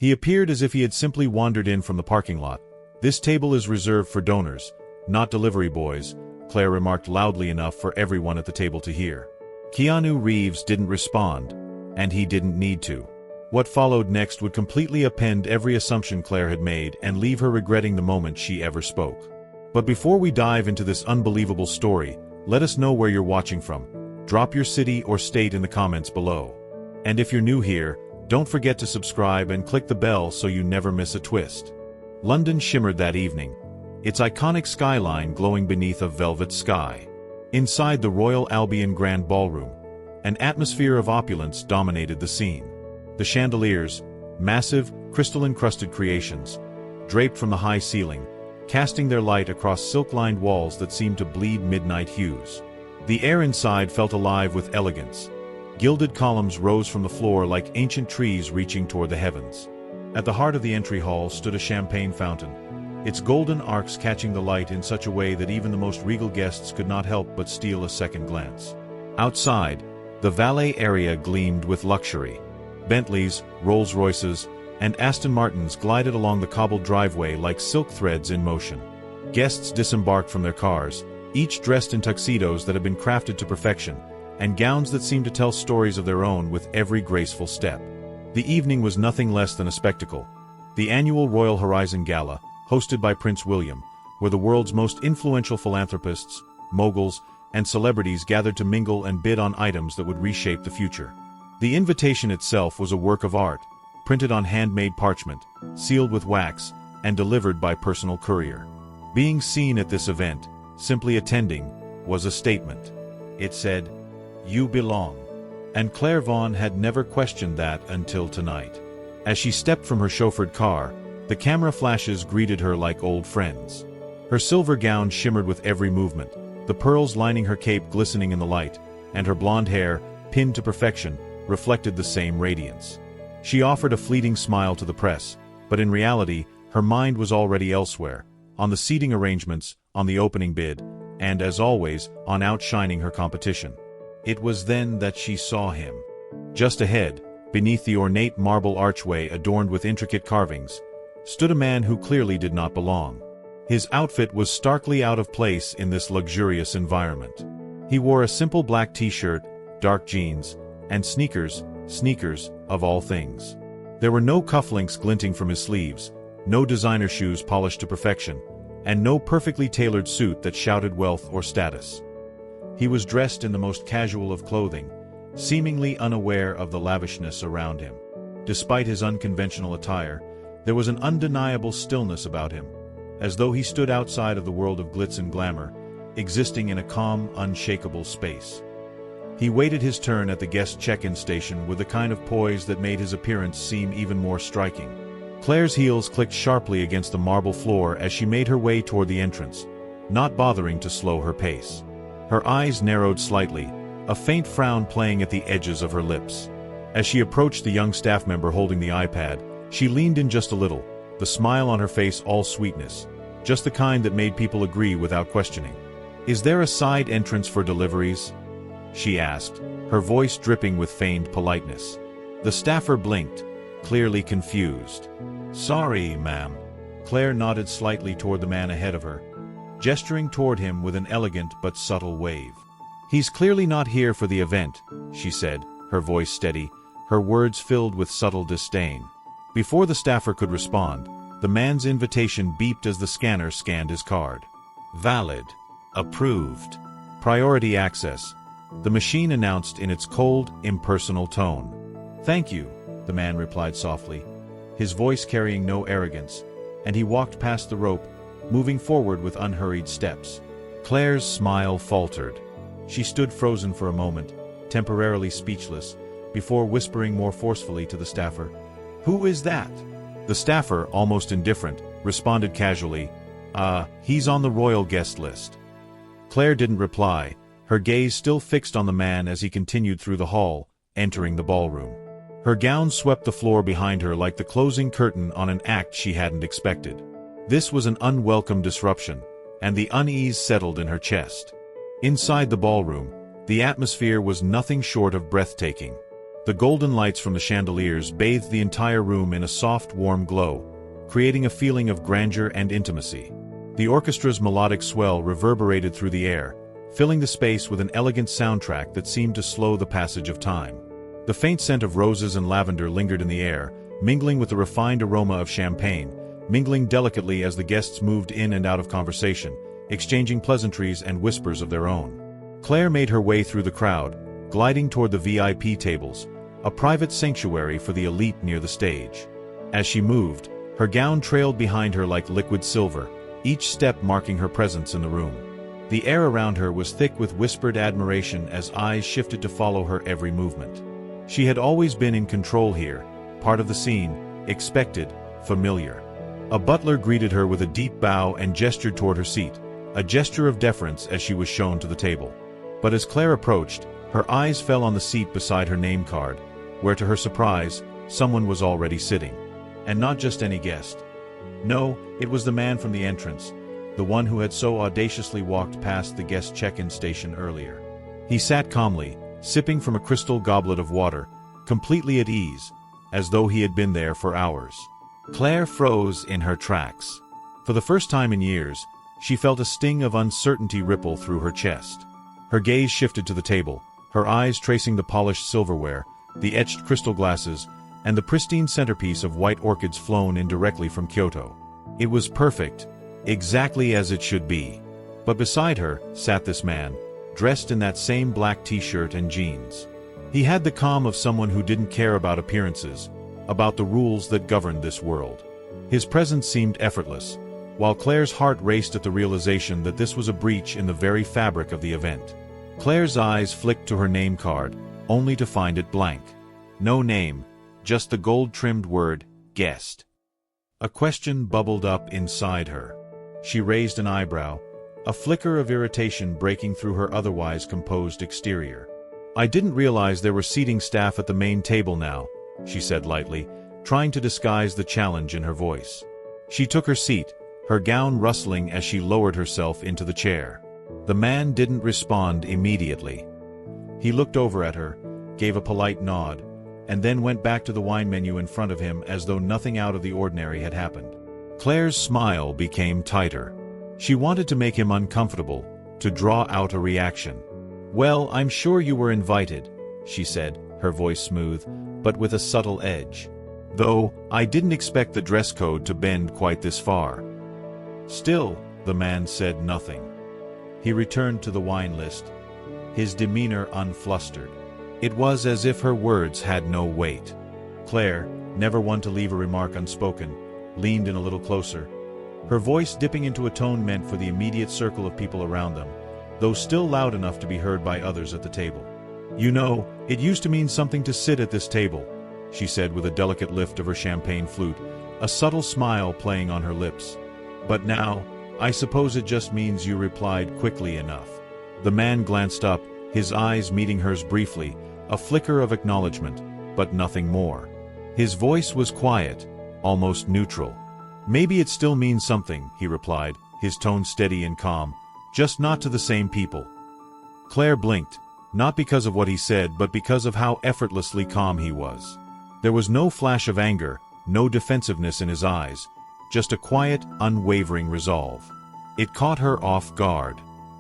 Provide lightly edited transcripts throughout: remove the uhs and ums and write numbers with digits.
He appeared as if he had simply wandered in from the parking lot. "This table is reserved for donors, not delivery boys," Claire remarked loudly enough for everyone at the table to hear. Keanu Reeves didn't respond, and he didn't need to. What followed next would completely upend every assumption Claire had made and leave her regretting the moment she ever spoke. But before we dive into this unbelievable story, let us know where you're watching from. Drop your city or state in the comments below. And if you're new here, don't forget to subscribe and click the bell so you never miss a twist. London shimmered that evening, its iconic skyline glowing beneath a velvet sky. Inside the Royal Albion Grand Ballroom, an atmosphere of opulence dominated the scene. The chandeliers, massive, crystal-encrusted creations, draped from the high ceiling, casting their light across silk-lined walls that seemed to bleed midnight hues. The air inside felt alive with elegance. Gilded columns rose from the floor like ancient trees reaching toward the heavens. At the heart of the entry hall stood a champagne fountain, its golden arcs catching the light in such a way that even the most regal guests could not help but steal a second glance. Outside, the valet area gleamed with luxury. Bentleys, Rolls-Royces, and Aston Martins glided along the cobbled driveway like silk threads in motion. Guests disembarked from their cars, each dressed in tuxedos that had been crafted to perfection, and gowns that seemed to tell stories of their own with every graceful step. The evening was nothing less than a spectacle. The annual Royal Horizon Gala, hosted by Prince William, where the world's most influential philanthropists, moguls, and celebrities gathered to mingle and bid on items that would reshape the future. The invitation itself was a work of art, printed on handmade parchment, sealed with wax, and delivered by personal courier. Being seen at this event, simply attending, was a statement. It said, "You belong." And Claire Vaughn had never questioned that until tonight. As she stepped from her chauffeured car, the camera flashes greeted her like old friends. Her silver gown shimmered with every movement, the pearls lining her cape glistening in the light, and her blonde hair, pinned to perfection, reflected the same radiance. She offered a fleeting smile to the press, but in reality, her mind was already elsewhere, on the seating arrangements, on the opening bid, and, as always, on outshining her competition. It was then that she saw him. Just ahead, beneath the ornate marble archway adorned with intricate carvings, stood a man who clearly did not belong. His outfit was starkly out of place in this luxurious environment. He wore a simple black t-shirt, dark jeans, and sneakers of all things. There were no cufflinks glinting from his sleeves, no designer shoes polished to perfection, and no perfectly tailored suit that shouted wealth or status. He was dressed in the most casual of clothing, seemingly unaware of the lavishness around him. Despite his unconventional attire, there was an undeniable stillness about him, as though he stood outside of the world of glitz and glamour, existing in a calm, unshakable space. He waited his turn at the guest check-in station with the kind of poise that made his appearance seem even more striking. Claire's heels clicked sharply against the marble floor as she made her way toward the entrance, not bothering to slow her pace. Her eyes narrowed slightly, a faint frown playing at the edges of her lips. As she approached the young staff member holding the iPad, she leaned in just a little, the smile on her face all sweetness, just the kind that made people agree without questioning. "Is there a side entrance for deliveries?" she asked, her voice dripping with feigned politeness. The staffer blinked, clearly confused. "Sorry, ma'am." Claire nodded slightly toward the man ahead of her, gesturing toward him with an elegant but subtle wave. "He's clearly not here for the event," she said, her voice steady, her words filled with subtle disdain. Before the staffer could respond, the man's invitation beeped as the scanner scanned his card. "Valid. Approved. Priority access," the machine announced in its cold, impersonal tone. "Thank you," the man replied softly, his voice carrying no arrogance, and he walked past the rope, moving forward with unhurried steps. Claire's smile faltered. She stood frozen for a moment, temporarily speechless, before whispering more forcefully to the staffer, "Who is that?" The staffer, almost indifferent, responded casually, He's on the royal guest list." Claire didn't reply, her gaze still fixed on the man as he continued through the hall, entering the ballroom. Her gown swept the floor behind her like the closing curtain on an act she hadn't expected. This was an unwelcome disruption, and the unease settled in her chest. Inside the ballroom, the atmosphere was nothing short of breathtaking. The golden lights from the chandeliers bathed the entire room in a soft, warm glow, creating a feeling of grandeur and intimacy. The orchestra's melodic swell reverberated through the air, filling the space with an elegant soundtrack that seemed to slow the passage of time. The faint scent of roses and lavender lingered in the air, mingling with the refined aroma of champagne, mingling delicately as the guests moved in and out of conversation, exchanging pleasantries and whispers of their own. Claire made her way through the crowd, gliding toward the VIP tables, a private sanctuary for the elite near the stage. As she moved, her gown trailed behind her like liquid silver, each step marking her presence in the room. The air around her was thick with whispered admiration as eyes shifted to follow her every movement. She had always been in control here, part of the scene, expected, familiar. A butler greeted her with a deep bow and gestured toward her seat, a gesture of deference as she was shown to the table. But as Claire approached, her eyes fell on the seat beside her name card, where to her surprise, someone was already sitting. And not just any guest. No, it was the man from the entrance, the one who had so audaciously walked past the guest check-in station earlier. He sat calmly, sipping from a crystal goblet of water, completely at ease, as though he had been there for hours. Claire froze in her tracks. For the first time in years, she felt a sting of uncertainty ripple through her chest. Her gaze shifted to the table, her eyes tracing the polished silverware, the etched crystal glasses, and the pristine centerpiece of white orchids flown in directly from Kyoto. It was perfect, exactly as it should be. But beside her sat this man, dressed in that same black t-shirt and jeans. He had the calm of someone who didn't care about appearances, about the rules that governed this world. His presence seemed effortless, while Claire's heart raced at the realization that this was a breach in the very fabric of the event. Claire's eyes flicked to her name card, only to find it blank. No name, just the gold-trimmed word, guest. A question bubbled up inside her. She raised an eyebrow, a flicker of irritation breaking through her otherwise composed exterior. "I didn't realize there were seating staff at the main table now," she said lightly, trying to disguise the challenge in her voice. She took her seat, her gown rustling as she lowered herself into the chair. The man didn't respond immediately. He looked over at her, gave a polite nod, and then went back to the wine menu in front of him as though nothing out of the ordinary had happened. Claire's smile became tighter. She wanted to make him uncomfortable, to draw out a reaction. "Well, I'm sure you were invited," she said, her voice smooth, but with a subtle edge. "Though, I didn't expect the dress code to bend quite this far." Still, the man said nothing. He returned to the wine list, his demeanor unflustered. It was as if her words had no weight. Claire, never one to leave a remark unspoken, leaned in a little closer, her voice dipping into a tone meant for the immediate circle of people around them, though still loud enough to be heard by others at the table. "You know, it used to mean something to sit at this table," she said with a delicate lift of her champagne flute, a subtle smile playing on her lips. "But now, I suppose it just means you replied quickly enough." The man glanced up, his eyes meeting hers briefly, a flicker of acknowledgement, but nothing more. His voice was quiet, almost neutral. "Maybe it still means something," he replied, his tone steady and calm, "just not to the same people." Claire blinked, not because of what he said but because of how effortlessly calm he was. There was no flash of anger, no defensiveness in his eyes, just a quiet, unwavering resolve. It caught her off guard.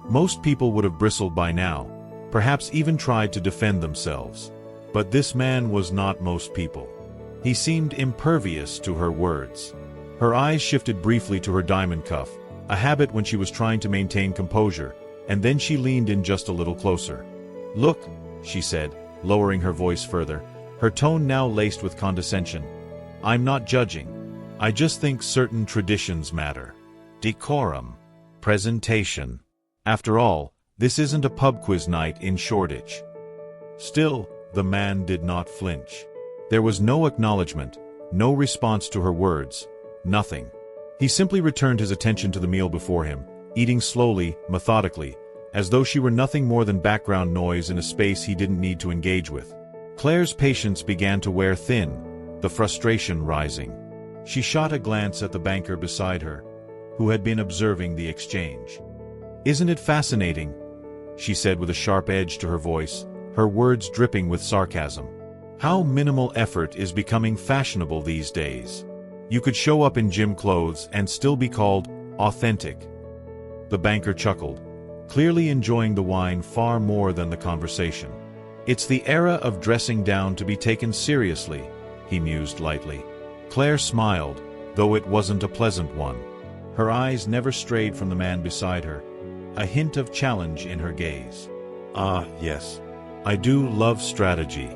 Most people would have bristled by now, perhaps even tried to defend themselves. But this man was not most people. He seemed impervious to her words. Her eyes shifted briefly to her diamond cuff, a habit when she was trying to maintain composure, and then she leaned in just a little closer. "Look," she said, lowering her voice further, her tone now laced with condescension. "I'm not judging. I just think certain traditions matter. Decorum. Presentation. After all, this isn't a pub quiz night in Shoreditch." Still, the man did not flinch. There was no acknowledgement, no response to her words, nothing. He simply returned his attention to the meal before him, eating slowly, methodically, as though she were nothing more than background noise in a space he didn't need to engage with. Claire's patience began to wear thin, the frustration rising. She shot a glance at the banker beside her, who had been observing the exchange. "Isn't it fascinating?" she said with a sharp edge to her voice, her words dripping with sarcasm. How minimal effort is becoming fashionable these days. You could show up in gym clothes and still be called authentic. The banker chuckled, clearly enjoying the wine far more than the conversation. It's the era of dressing down to be taken seriously, he mused lightly. Claire smiled, though it wasn't a pleasant one. Her eyes never strayed from the man beside her, a hint of challenge in her gaze. Ah, yes. I do love strategy,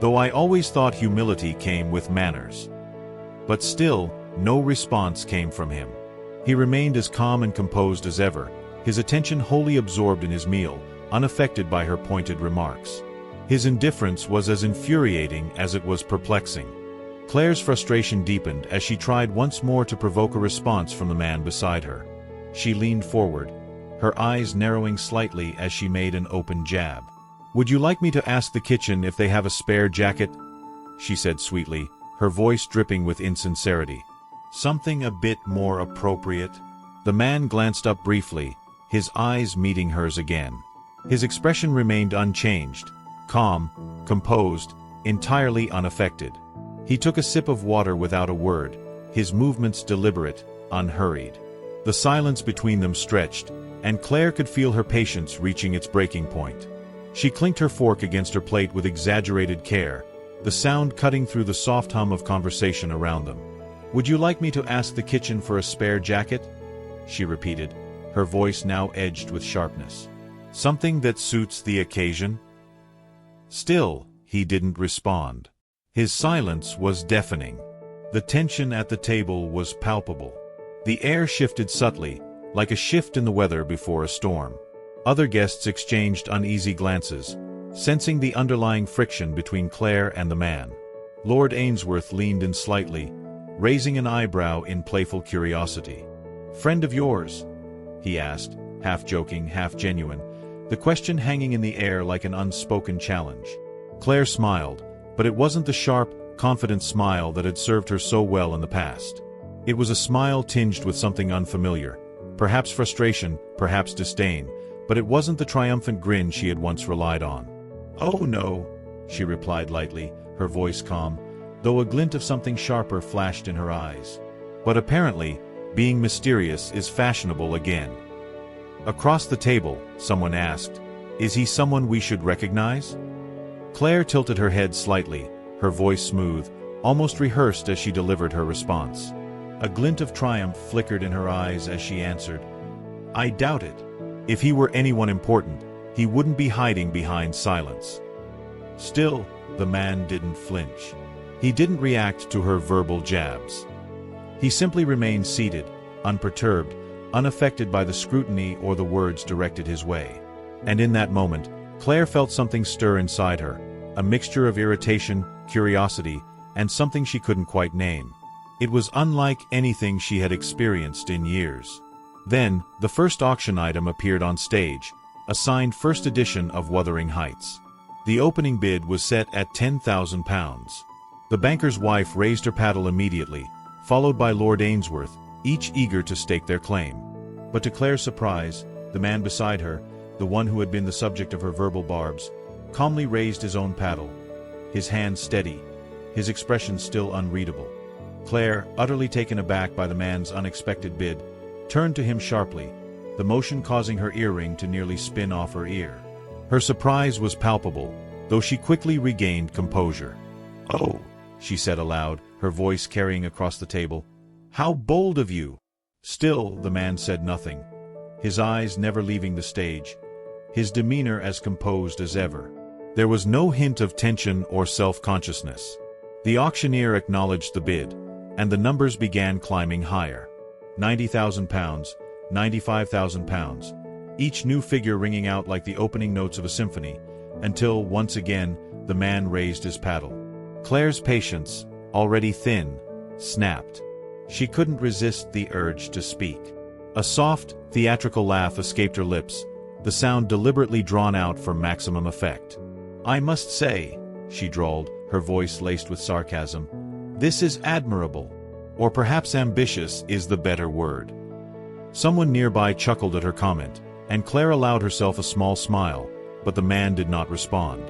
though I always thought humility came with manners. But still, no response came from him. He remained as calm and composed as ever, his attention wholly absorbed in his meal, unaffected by her pointed remarks. His indifference was as infuriating as it was perplexing. Claire's frustration deepened as she tried once more to provoke a response from the man beside her. She leaned forward, her eyes narrowing slightly as she made an open jab. "Would you like me to ask the kitchen if they have a spare jacket?" she said sweetly, her voice dripping with insincerity. "Something a bit more appropriate?" The man glanced up briefly, his eyes meeting hers again. His expression remained unchanged, calm, composed, entirely unaffected. He took a sip of water without a word, his movements deliberate, unhurried. The silence between them stretched, and Claire could feel her patience reaching its breaking point. She clinked her fork against her plate with exaggerated care, the sound cutting through the soft hum of conversation around them. "Would you like me to ask the kitchen for a spare jacket?" she repeated, her voice now edged with sharpness. "Something that suits the occasion?" Still, he didn't respond. His silence was deafening. The tension at the table was palpable. The air shifted subtly, like a shift in the weather before a storm. Other guests exchanged uneasy glances, sensing the underlying friction between Claire and the man. Lord Ainsworth leaned in slightly, raising an eyebrow in playful curiosity. "Friend of yours?" he asked, half joking, half genuine, the question hanging in the air like an unspoken challenge. Claire smiled, but it wasn't the sharp, confident smile that had served her so well in the past. It was a smile tinged with something unfamiliar, perhaps frustration, perhaps disdain, but it wasn't the triumphant grin she had once relied on. "Oh no," she replied lightly, her voice calm, though a glint of something sharper flashed in her eyes. "But apparently, being mysterious is fashionable again." Across the table, someone asked, "Is he someone we should recognize?" Claire tilted her head slightly, her voice smooth, almost rehearsed as she delivered her response. A glint of triumph flickered in her eyes as she answered, "I doubt it. If he were anyone important, he wouldn't be hiding behind silence." Still, the man didn't flinch. He didn't react to her verbal jabs. He simply remained seated, unperturbed, unaffected by the scrutiny or the words directed his way. And in that moment, Claire felt something stir inside her, a mixture of irritation, curiosity, and something she couldn't quite name. It was unlike anything she had experienced in years. Then, the first auction item appeared on stage, a signed first edition of Wuthering Heights. The opening bid was set at £10,000. The banker's wife raised her paddle immediately, followed by Lord Ainsworth, each eager to stake their claim. But to Claire's surprise, the man beside her, the one who had been the subject of her verbal barbs, calmly raised his own paddle, his hand steady, his expression still unreadable. Claire, utterly taken aback by the man's unexpected bid, turned to him sharply, the motion causing her earring to nearly spin off her ear. Her surprise was palpable, though she quickly regained composure. "Oh," she said aloud, her voice carrying across the table. "How bold of you!" Still, the man said nothing, his eyes never leaving the stage, his demeanor as composed as ever. There was no hint of tension or self-consciousness. The auctioneer acknowledged the bid, and the numbers began climbing higher. £90,000, £95,000, each new figure ringing out like the opening notes of a symphony, until, once again, the man raised his paddle. Claire's patience, already thin, snapped. She couldn't resist the urge to speak. A soft, theatrical laugh escaped her lips, the sound deliberately drawn out for maximum effect. "I must say," she drawled, her voice laced with sarcasm, "this is admirable. Or perhaps ambitious is the better word." Someone nearby chuckled at her comment, and Claire allowed herself a small smile, but the man did not respond.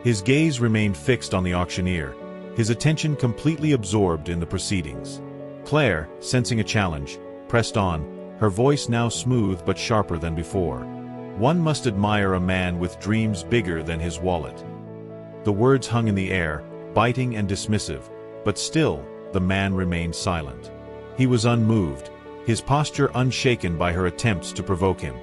His gaze remained fixed on the auctioneer, his attention completely absorbed in the proceedings. Claire, sensing a challenge, pressed on, her voice now smooth but sharper than before. One must admire a man with dreams bigger than his wallet. The words hung in the air, biting and dismissive, but still, the man remained silent. He was unmoved, his posture unshaken by her attempts to provoke him.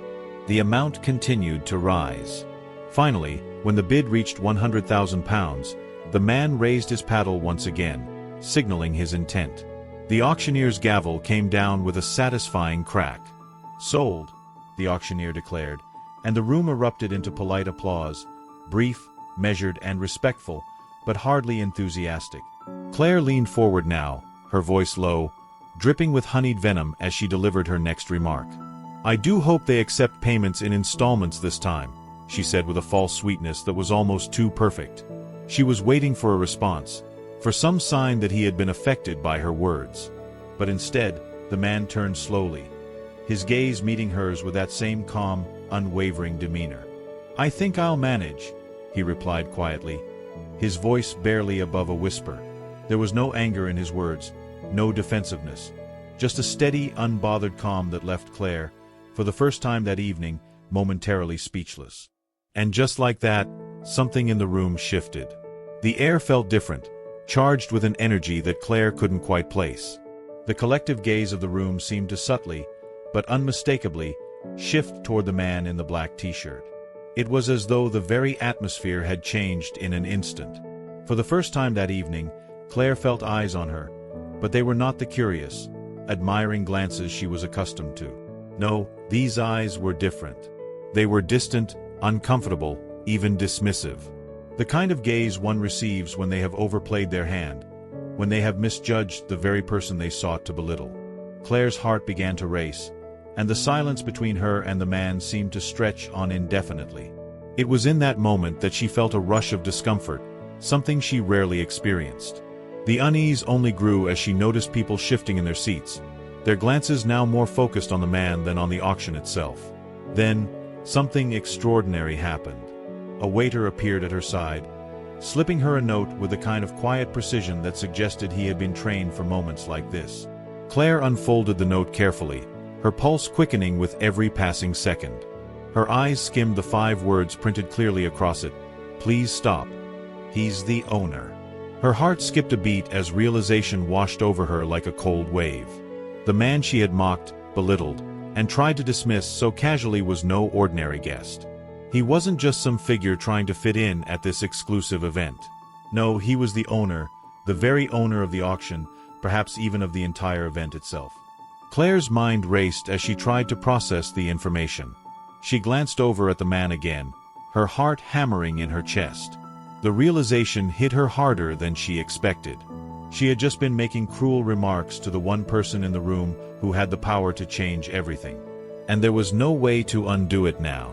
The amount continued to rise. Finally, when the bid reached £100,000, the man raised his paddle once again, signaling his intent. The auctioneer's gavel came down with a satisfying crack. "Sold," the auctioneer declared, and the room erupted into polite applause, brief, measured, and respectful, but hardly enthusiastic. Claire leaned forward now, her voice low, dripping with honeyed venom as she delivered her next remark. "I do hope they accept payments in installments this time," she said with a false sweetness that was almost too perfect. She was waiting for a response, for some sign that he had been affected by her words. But instead, the man turned slowly, his gaze meeting hers with that same calm, unwavering demeanor. "I think I'll manage," he replied quietly, his voice barely above a whisper. There was no anger in his words, no defensiveness, just a steady, unbothered calm that left Claire, for the first time that evening, momentarily speechless. And just like that, something in the room shifted. The air felt different, charged with an energy that Claire couldn't quite place. The collective gaze of the room seemed to subtly, but unmistakably, shift toward the man in the black t-shirt. It was as though the very atmosphere had changed in an instant. For the first time that evening, Claire felt eyes on her, but they were not the curious, admiring glances she was accustomed to. No, these eyes were different. They were distant, uncomfortable, even dismissive. The kind of gaze one receives when they have overplayed their hand, when they have misjudged the very person they sought to belittle. Claire's heart began to race, and the silence between her and the man seemed to stretch on indefinitely. It was in that moment that she felt a rush of discomfort, something she rarely experienced. The unease only grew as she noticed people shifting in their seats, their glances now more focused on the man than on the auction itself. Then, something extraordinary happened. A waiter appeared at her side, slipping her a note with the kind of quiet precision that suggested he had been trained for moments like this. Claire unfolded the note carefully, her pulse quickening with every passing second. Her eyes skimmed the 5 words printed clearly across it. "Please stop. He's the owner." Her heart skipped a beat as realization washed over her like a cold wave. The man she had mocked, belittled, and tried to dismiss so casually was no ordinary guest. He wasn't just some figure trying to fit in at this exclusive event. No, he was the owner, the very owner of the auction, perhaps even of the entire event itself. Claire's mind raced as she tried to process the information. She glanced over at the man again, her heart hammering in her chest. The realization hit her harder than she expected. She had just been making cruel remarks to the one person in the room who had the power to change everything. And there was no way to undo it now.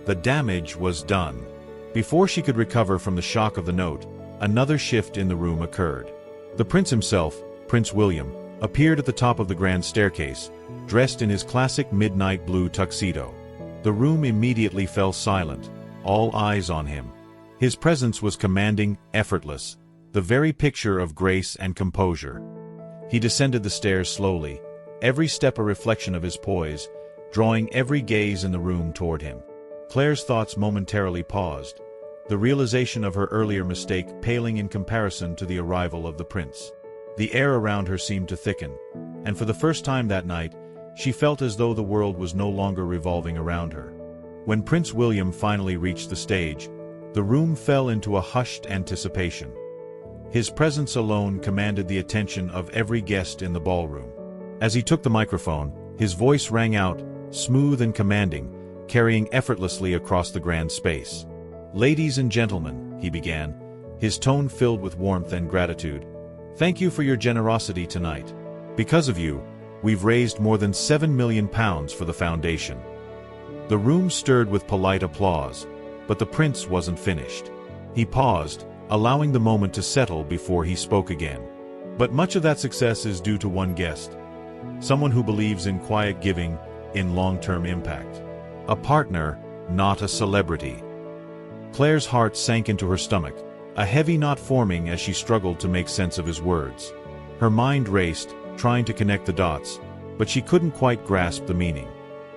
The damage was done. Before she could recover from the shock of the note, another shift in the room occurred. The prince himself, Prince William, appeared at the top of the grand staircase, dressed in his classic midnight blue tuxedo. The room immediately fell silent, all eyes on him. His presence was commanding, effortless, the very picture of grace and composure. He descended the stairs slowly, every step a reflection of his poise, drawing every gaze in the room toward him. Claire's thoughts momentarily paused, the realization of her earlier mistake paling in comparison to the arrival of the prince. The air around her seemed to thicken, and for the first time that night, she felt as though the world was no longer revolving around her. When Prince William finally reached the stage, the room fell into a hushed anticipation. His presence alone commanded the attention of every guest in the ballroom. As he took the microphone, his voice rang out, smooth and commanding, carrying effortlessly across the grand space. "Ladies and gentlemen," he began, his tone filled with warmth and gratitude, "thank you for your generosity tonight. Because of you, we've raised more than £7 million for the foundation." The room stirred with polite applause, but the prince wasn't finished. He paused, allowing the moment to settle before he spoke again. "But much of that success is due to one guest, someone who believes in quiet giving, in long-term impact. A partner, not a celebrity." Claire's heart sank into her stomach, a heavy knot forming as she struggled to make sense of his words. Her mind raced, trying to connect the dots, but she couldn't quite grasp the meaning.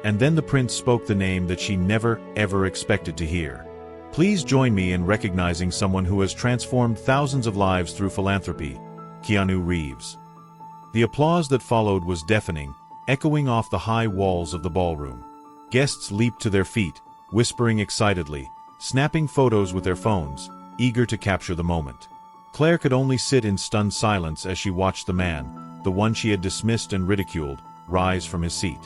And then the prince spoke the name that she never, ever expected to hear. Please join me in recognizing someone who has transformed thousands of lives through philanthropy, Keanu Reeves. The applause that followed was deafening, echoing off the high walls of the ballroom. Guests leaped to their feet, whispering excitedly, snapping photos with their phones, eager to capture the moment. Claire could only sit in stunned silence as she watched the man, the one she had dismissed and ridiculed, rise from his seat.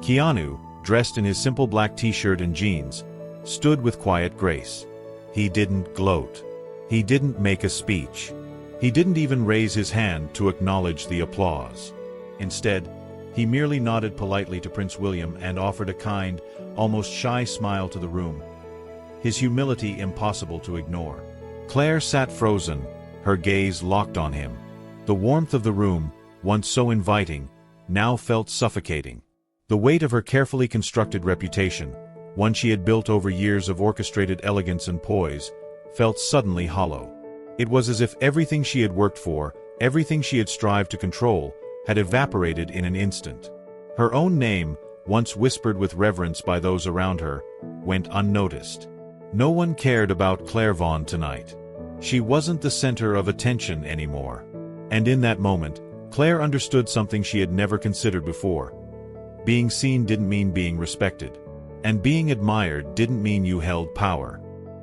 Keanu, dressed in his simple black t-shirt and jeans, stood with quiet grace. He didn't gloat. He didn't make a speech. He didn't even raise his hand to acknowledge the applause. Instead, he merely nodded politely to Prince William and offered a kind, almost shy smile to the room, his humility impossible to ignore. Claire sat frozen, her gaze locked on him. The warmth of the room, once so inviting, now felt suffocating. The weight of her carefully constructed reputation, one she had built over years of orchestrated elegance and poise, felt suddenly hollow. It was as if everything she had worked for, everything she had strived to control, had evaporated in an instant. Her own name, once whispered with reverence by those around her, went unnoticed. No one cared about Claire Vaughn tonight. She wasn't the center of attention anymore. And in that moment, Claire understood something she had never considered before. Being seen didn't mean being respected. And being admired didn't mean you held power.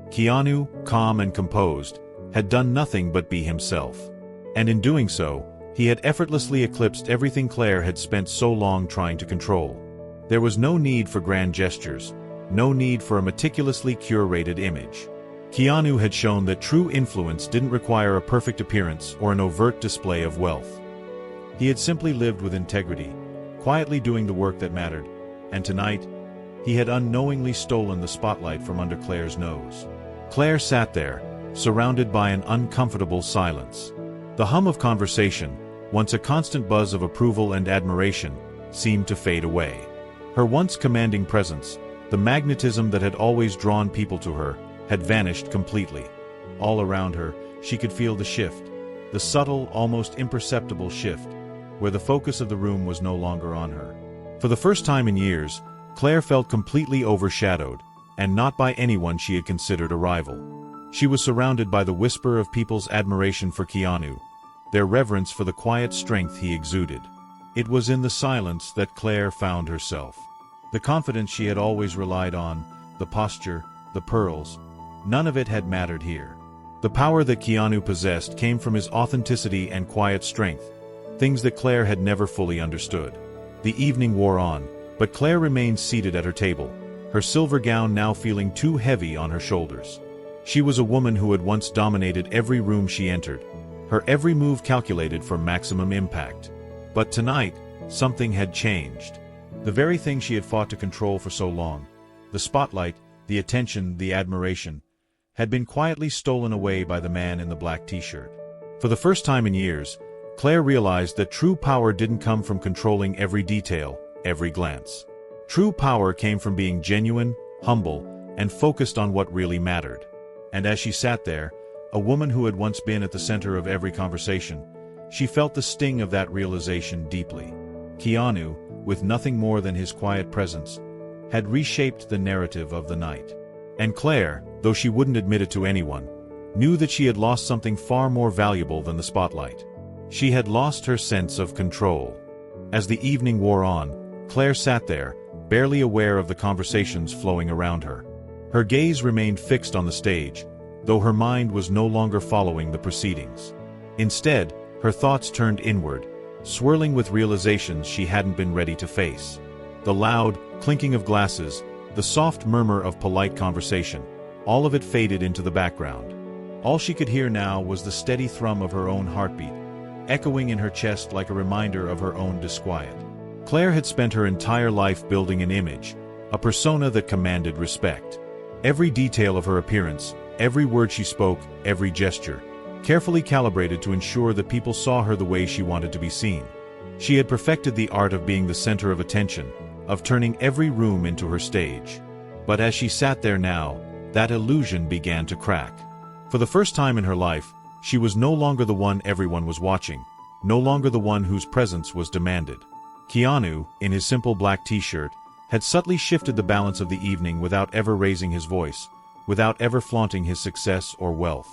Keanu, calm and composed, had done nothing but be himself. And in doing so, he had effortlessly eclipsed everything Claire had spent so long trying to control. There was no need for grand gestures, no need for a meticulously curated image. Keanu had shown that true influence didn't require a perfect appearance or an overt display of wealth. He had simply lived with integrity, quietly doing the work that mattered, and tonight, he had unknowingly stolen the spotlight from under Claire's nose. Claire sat there, surrounded by an uncomfortable silence. The hum of conversation, once a constant buzz of approval and admiration, seemed to fade away. Her once commanding presence, the magnetism that had always drawn people to her, had vanished completely. All around her, she could feel the shift, the subtle, almost imperceptible shift, where the focus of the room was no longer on her. For the first time in years, Claire felt completely overshadowed, and not by anyone she had considered a rival. She was surrounded by the whisper of people's admiration for Keanu, their reverence for the quiet strength he exuded. It was in the silence that Claire found herself. The confidence she had always relied on, the posture, the pearls, none of it had mattered here. The power that Keanu possessed came from his authenticity and quiet strength, things that Claire had never fully understood. The evening wore on, but Claire remained seated at her table, her silver gown now feeling too heavy on her shoulders. She was a woman who had once dominated every room she entered, her every move calculated for maximum impact. But tonight, something had changed. The very thing she had fought to control for so long, the spotlight, the attention, the admiration, had been quietly stolen away by the man in the black t-shirt. For the first time in years, Claire realized that true power didn't come from controlling every detail, every glance. True power came from being genuine, humble, and focused on what really mattered. And as she sat there, a woman who had once been at the center of every conversation, she felt the sting of that realization deeply. Keanu, with nothing more than his quiet presence, had reshaped the narrative of the night. And Claire, though she wouldn't admit it to anyone, knew that she had lost something far more valuable than the spotlight. She had lost her sense of control. As the evening wore on, Claire sat there, barely aware of the conversations flowing around her. Her gaze remained fixed on the stage, though her mind was no longer following the proceedings. Instead, her thoughts turned inward, swirling with realizations she hadn't been ready to face. The loud clinking of glasses, the soft murmur of polite conversation, all of it faded into the background. All she could hear now was the steady thrum of her own heartbeat, echoing in her chest like a reminder of her own disquiet. Claire had spent her entire life building an image, a persona that commanded respect. Every detail of her appearance, every word she spoke, every gesture, carefully calibrated to ensure that people saw her the way she wanted to be seen. She had perfected the art of being the center of attention, of turning every room into her stage. But as she sat there now, that illusion began to crack. For the first time in her life, she was no longer the one everyone was watching, no longer the one whose presence was demanded. Keanu, in his simple black t-shirt, had subtly shifted the balance of the evening without ever raising his voice, without ever flaunting his success or wealth.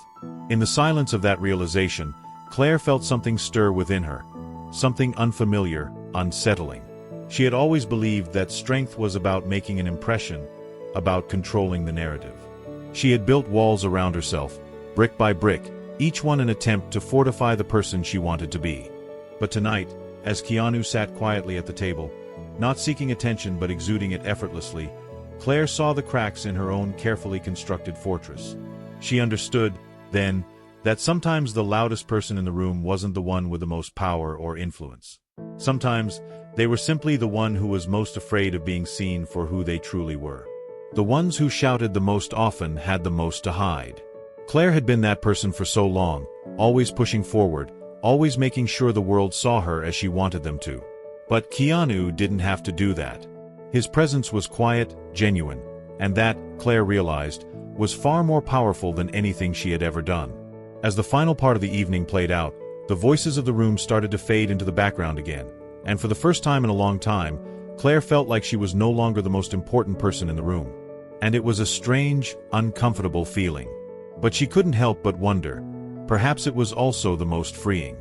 In the silence of that realization, Claire felt something stir within her, something unfamiliar, unsettling. She had always believed that strength was about making an impression, about controlling the narrative. She had built walls around herself, brick by brick, each one an attempt to fortify the person she wanted to be. But tonight, as Keanu sat quietly at the table, not seeking attention but exuding it effortlessly, Claire saw the cracks in her own carefully constructed fortress. She understood, then, that sometimes the loudest person in the room wasn't the one with the most power or influence. Sometimes, they were simply the one who was most afraid of being seen for who they truly were. The ones who shouted the most often had the most to hide. Claire had been that person for so long, always pushing forward, always making sure the world saw her as she wanted them to. But Keanu didn't have to do that. His presence was quiet, genuine, and that, Claire realized, was far more powerful than anything she had ever done. As the final part of the evening played out, the voices of the room started to fade into the background again, and for the first time in a long time, Claire felt like she was no longer the most important person in the room. And it was a strange, uncomfortable feeling. But she couldn't help but wonder. Perhaps it was also the most freeing.